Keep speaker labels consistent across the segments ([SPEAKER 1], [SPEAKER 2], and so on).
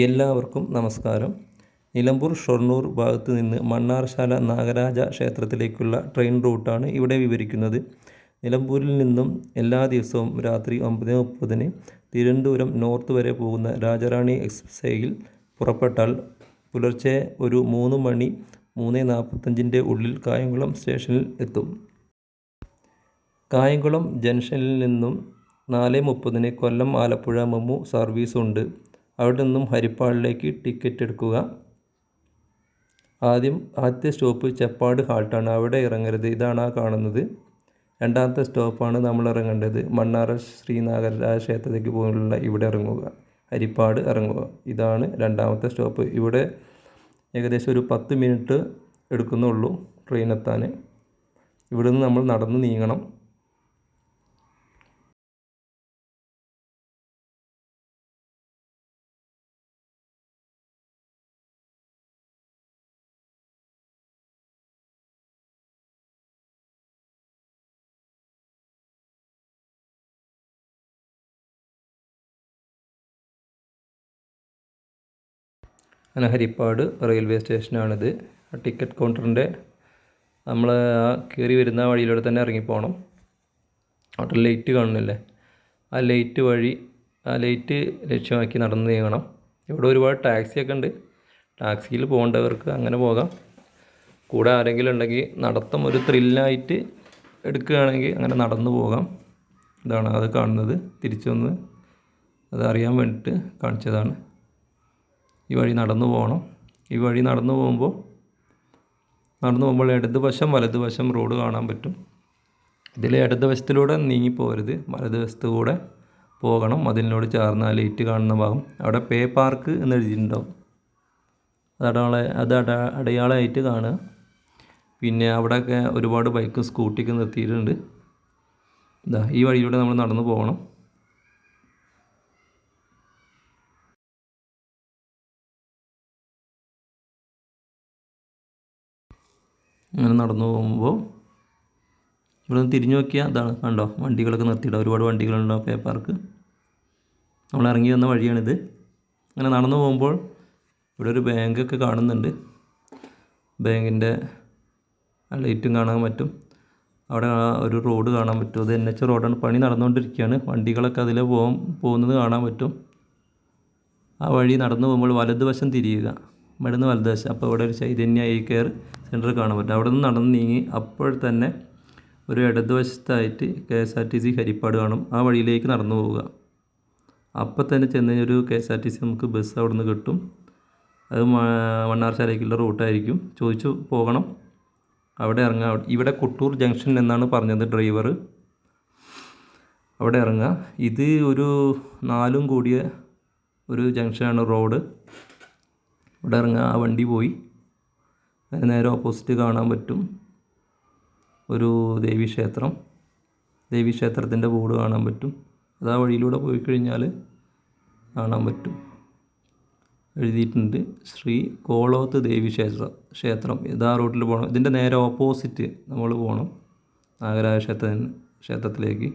[SPEAKER 1] എല്ലാവർക്കും നമസ്കാരം. നിലമ്പൂർ ഷൊർണൂർ ഭാഗത്ത് നിന്ന് മണ്ണാർശാല നാഗരാജ ക്ഷേത്രത്തിലേക്കുള്ള ട്രെയിൻ റൂട്ടാണ് ഇവിടെ വിവരിക്കുന്നത്. നിലമ്പൂരിൽ നിന്നും എല്ലാ ദിവസവും രാത്രി 9:30 തിരുവനന്തപുരം നോർത്ത് വരെ പോകുന്ന രാജറാണി എക്സ്പ്രസ്വേയിൽ പുറപ്പെട്ടാൽ പുലർച്ചെ ഒരു 3 മണി 3:45 ഉള്ളിൽ കായംകുളം സ്റ്റേഷനിൽ എത്തും. കായംകുളം ജംഗ്ഷനിൽ നിന്നും 4:30 കൊല്ലം ആലപ്പുഴ മെമു സർവീസ് ഉണ്ട്. അവിടെ നിന്നും ഹരിപ്പാടിലേക്ക് ടിക്കറ്റ് എടുക്കുക. ആദ്യത്തെ സ്റ്റോപ്പ് ചെപ്പാട് ഹാൾട്ടാണ്. അവിടെ ഇറങ്ങരുത്. ഇതാണ് ആ കാണുന്നത്. രണ്ടാമത്തെ സ്റ്റോപ്പാണ് നമ്മൾ ഇറങ്ങേണ്ടത്. മണ്ണാറ ശ്രീനാഗരാജ ക്ഷേത്രത്തിലേക്ക് പോകാനുള്ള ഇവിടെ ഇറങ്ങുക. ഹരിപ്പാട് ഇറങ്ങുക. ഇതാണ് രണ്ടാമത്തെ സ്റ്റോപ്പ്. ഇവിടെ ഏകദേശം ഒരു 10 മിനിറ്റ് എടുക്കുന്നുള്ളൂ ട്രെയിൻ എത്താൻ. ഇവിടെ നിന്ന് നമ്മൾ നടന്ന് നീങ്ങണം. അങ്ങനെ ഹരിപ്പാട് റെയിൽവേ സ്റ്റേഷനാണിത്. ടിക്കറ്റ് കൗണ്ടറിൻ്റെ നമ്മൾ കയറി വരുന്ന വഴിയിലൂടെ തന്നെ ഇറങ്ങിപ്പോകണം. അവിടെ ലൈറ്റ് കാണുന്നില്ലേ, ആ ലൈറ്റ് ലക്ഷ്യമാക്കി നടന്ന് നീങ്ങണം. ഇവിടെ ഒരുപാട് ടാക്സിയൊക്കെ ഉണ്ട്. ടാക്സിയിൽ പോകേണ്ടവർക്ക് അങ്ങനെ പോകാം. കൂടെ ആരെങ്കിലും ഉണ്ടെങ്കിൽ നടത്തം ഒരു ത്രില്ലായിട്ട് എടുക്കുകയാണെങ്കിൽ അങ്ങനെ നടന്നു പോകാം. ഇതാണ് അത് കാണുന്നത്. തിരിച്ചു വന്ന് അത് അറിയാൻ വേണ്ടിയിട്ട് കാണിച്ചതാണ്. ഈ വഴി നടന്നു പോകണം. ഈ വഴി നടന്നു പോകുമ്പോൾ ഇടതുവശം വലതുവശം റോഡ് കാണാൻ പറ്റും. ഇതിൽ ഇടതുവശത്തിലൂടെ നീങ്ങിപ്പോകരുത്, വലതുവശത്ത് കൂടെ പോകണം. അതിനോട് ചേർന്ന ലൈറ്റ് കാണുന്ന ഭാഗം അവിടെ പേ പാർക്ക് എന്ന് എഴുതിയിട്ടുണ്ടാവും. അത് അടയാളമായിട്ട് കാണുക. പിന്നെ അവിടെയൊക്കെ ഒരുപാട് ബൈക്കും സ്കൂട്ടിയൊക്കെ നിർത്തിയിട്ടുണ്ട്. ഈ വഴിയിലൂടെ നമ്മൾ നടന്നു പോകണം. അങ്ങനെ നടന്നു പോകുമ്പോൾ ഇവിടെ നിന്ന് തിരിഞ്ഞു നോക്കിയാൽ അതാണ് കണ്ടോ, വണ്ടികളൊക്കെ നിർത്തിയിടാം. ഒരുപാട് വണ്ടികളുണ്ടാവും. പേ പാർക്ക് നമ്മൾ ഇറങ്ങി വന്ന വഴിയാണിത്. അങ്ങനെ നടന്നു പോകുമ്പോൾ ഇവിടെ ഒരു ബാങ്കൊക്കെ കാണുന്നുണ്ട്. ബാങ്കിൻ്റെ ലൈറ്റും കാണാൻ പറ്റും. അവിടെ ഒരു റോഡ് കാണാൻ പറ്റും. അത് NH റോഡാണ്. പണി നടന്നുകൊണ്ടിരിക്കുകയാണ്. വണ്ടികളൊക്കെ അതിൽ പോകുന്നത് കാണാൻ പറ്റും. ആ വഴി നടന്നു പോകുമ്പോൾ വലതുവശം തിരിയുക. ഇവിടുന്ന് വലതുവശം. അപ്പോൾ ഇവിടെ ഒരു ചൈതന്യ ഐ കെയർ സെൻറ്റർ കാണാൻ പറ്റും. അവിടെ നിന്ന് നടന്ന് നീങ്ങി അപ്പോൾ തന്നെ ഒരു ഇടതുവശത്തായിട്ട് KSRTC ഹരിപ്പാട് കാണും. ആ വഴിയിലേക്ക് നടന്നു പോവുക. അപ്പോൾ തന്നെ ചെന്ന് ഒരു KSRTC നമുക്ക് ബസ് അവിടെ നിന്ന് കിട്ടും. അത് മണ്ണാർശാലയ്ക്കുള്ള റൂട്ടായിരിക്കും. ചോദിച്ചു പോകണം. അവിടെ ഇറങ്ങുക. ഇവിടെ കൊട്ടൂർ ജംഗ്ഷൻ എന്നാണ് പറഞ്ഞത് ഡ്രൈവർ. അവിടെ ഇറങ്ങുക. ഇത് ഒരു 4 കൂടിയ ഒരു ജംഗ്ഷനാണ് റോഡ്. ഇവിടെ ഇറങ്ങുക. ആ വണ്ടി പോയി. അതിന് നേരെ ഓപ്പോസിറ്റ് കാണാൻ പറ്റും ഒരു ദേവീക്ഷേത്രത്തിൻ്റെ ബോർഡ് കാണാൻ പറ്റും. അത് ആ വഴിയിലൂടെ പോയി കഴിഞ്ഞാൽ കാണാൻ പറ്റും. എഴുതിയിട്ടുണ്ട് ശ്രീ കോളോത്ത് ദേവി ക്ഷേത്രം. ഇതാ റൂട്ടിൽ പോകണം. ഇതിൻ്റെ നേരെ ഓപ്പോസിറ്റ് നമ്മൾ പോകണം നാഗരാജ ക്ഷേത്രത്തിലേക്ക്.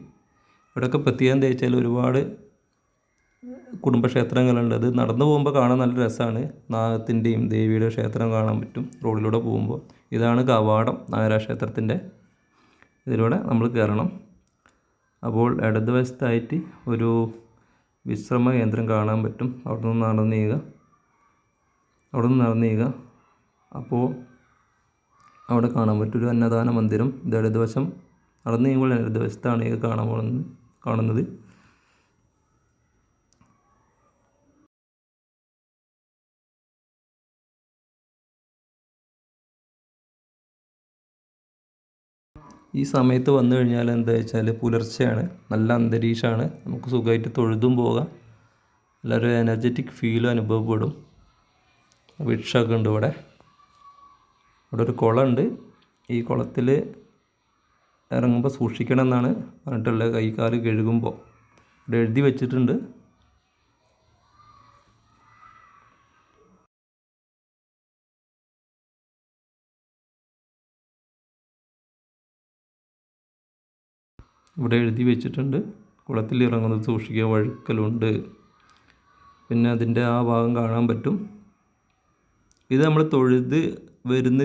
[SPEAKER 1] ഇവിടെയൊക്കെ പ്രത്യേകം എന്താ വെച്ചാൽ ഒരുപാട് കുടുംബക്ഷേത്രങ്ങളുണ്ട്. അത് നടന്നു പോകുമ്പോൾ കാണാൻ നല്ല രസമാണ്. നാഗത്തിൻ്റെയും ദേവിയുടെ ക്ഷേത്രം കാണാൻ പറ്റും റോഡിലൂടെ പോകുമ്പോൾ. ഇതാണ് കവാടം നാഗരാജ ക്ഷേത്രത്തിൻ്റെ. ഇതിലൂടെ നമ്മൾ കയറണം. അപ്പോൾ ഇടതുവശത്തായിട്ട് ഒരു വിശ്രമ കേന്ദ്രം കാണാൻ പറ്റും. അവിടെ നിന്ന് നടന്നു നീങ്ങുക. അപ്പോൾ അവിടെ കാണാൻ പറ്റും ഒരു അന്നദാന മന്ദിരം. ഇത് ഇടതുവശം നടന്നു നീങ്ങുമ്പോൾ ഇടതുവശത്താണ് ഇത് കാണുന്നത്. ഈ സമയത്ത് വന്നു കഴിഞ്ഞാൽ എന്താ വെച്ചാൽ പുലർച്ചെയാണ്. നല്ല അന്തരീക്ഷമാണ്. നമുക്ക് സുഖമായിട്ട് തൊഴുതും പോകാം. നല്ലൊരു എനർജറ്റിക് ഫീലും അനുഭവപ്പെടും. വൃക്ഷമൊക്കെ ഉണ്ട് ഇവിടെ ഒരു കുളമുണ്ട്. ഈ കുളത്തിൽ ഇറങ്ങുമ്പോൾ സൂക്ഷിക്കണം എന്നാണ് പറഞ്ഞിട്ടുള്ളത്. കൈകാല് കഴുകുമ്പോൾ ഇവിടെ എഴുതി വെച്ചിട്ടുണ്ട്. ഇവിടെ എഴുതി വെച്ചിട്ടുണ്ട് കുളത്തിൽ ഇറങ്ങുന്നത് സൂക്ഷിക്കുക, വഴുക്കലുണ്ട്. പിന്നെ അതിൻ്റെ ആ ഭാഗം കാണാൻ പറ്റും. ഇത് നമ്മൾ തൊഴുത് വരുന്ന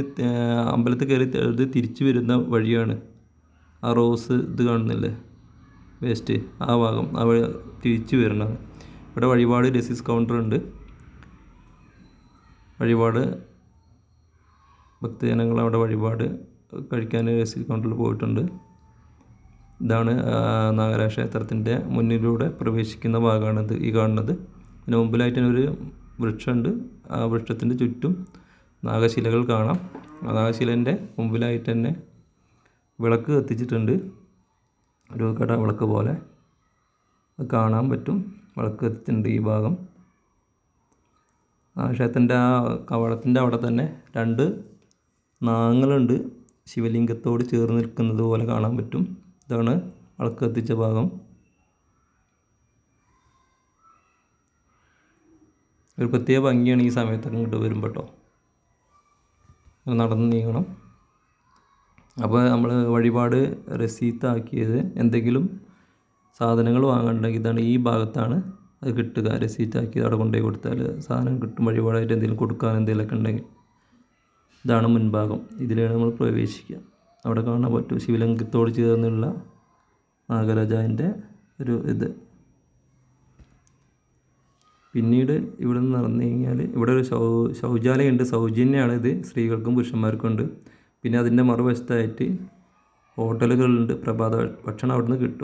[SPEAKER 1] അമ്പലത്തിൽ കയറി തൊഴുത് തിരിച്ച് വരുന്ന വഴിയാണ്. ആ റോസ് ഇത് കാണുന്നില്ലേ, വേസ്റ്റ്, ആ ഭാഗം തിരിച്ച് വരണം. ഇവിടെ വഴിപാട് രസീസ് കൗണ്ടർ ഉണ്ട്. വഴിപാട് ഭക്തജനങ്ങൾ അവിടെ വഴിപാട് കഴിക്കാൻ രസീസ് കൗണ്ടറിൽ പോയിട്ടുണ്ട്. ഇതാണ് നാഗരാജ ക്ഷേത്രത്തിൻ്റെ മുന്നിലൂടെ പ്രവേശിക്കുന്ന ഭാഗമാണിത് ഈ കാണുന്നത്. പിന്നെ മുമ്പിലായിട്ട് തന്നെ ഒരു വൃക്ഷമുണ്ട്. ആ വൃക്ഷത്തിൻ്റെ ചുറ്റും നാഗശിലകൾ കാണാം. ആ നാഗശിലേൻ്റെ മുമ്പിലായിട്ട് തന്നെ വിളക്ക് കത്തിച്ചിട്ടുണ്ട്. ഒരു കട വിളക്ക് പോലെ കാണാൻ പറ്റും. വിളക്ക് കത്തിച്ചിട്ടുണ്ട് ഈ ഭാഗം. ക്ഷേത്രത്തിൻ്റെ ആ കവാടത്തിൻ്റെ അവിടെ തന്നെ 2 നാഗങ്ങളുണ്ട്, ശിവലിംഗത്തോട് ചേർന്ന് നിൽക്കുന്നത് പോലെ കാണാൻ പറ്റും. ഇതാണ് വിളക്ക് കത്തിച്ച ഭാഗം. ഒരു പ്രത്യേക ഭംഗിയാണ് ഈ സമയത്തൊക്കെ ഇങ്ങോട്ട് വരുമ്പോൾ കേട്ടോ. നടന്ന് നീങ്ങണം. അപ്പോൾ നമ്മൾ വഴിപാട് രസീത്താക്കിയത് എന്തെങ്കിലും സാധനങ്ങൾ വാങ്ങണ്ടെങ്കിൽ ഇതാണ് ഈ ഭാഗത്താണ് അത് കിട്ടുക. രസീത്താക്കിയത് അവിടെ കൊണ്ടുപോയി കൊടുത്താൽ സാധനം കിട്ടും. വഴിപാടായിട്ട് എന്തെങ്കിലും കൊടുക്കാൻ എന്തെങ്കിലുമൊക്കെ ഉണ്ടെങ്കിൽ ഇതാണ് മുൻഭാഗം. ഇതിലാണ് നമ്മൾ പ്രവേശിക്കുക. അവിടെ കാണാൻ പറ്റും ശിവലിംഗത്തോട് ചേർന്നുള്ള നാഗരാജാവിൻ്റെ ഒരു ഇത്. പിന്നീട് ഇവിടെ നിന്ന് നടന്നു കഴിഞ്ഞാൽ ഇവിടെ ഒരു ശൗചാലയമുണ്ട്. സൗജന്യമാണ് ഇത്, സ്ത്രീകൾക്കും പുരുഷന്മാർക്കും ഉണ്ട്. പിന്നെ അതിൻ്റെ മറുവശത്തായിട്ട് ഹോട്ടലുകളുണ്ട്. പ്രഭാത ഭക്ഷണം അവിടെ നിന്ന് കിട്ടും.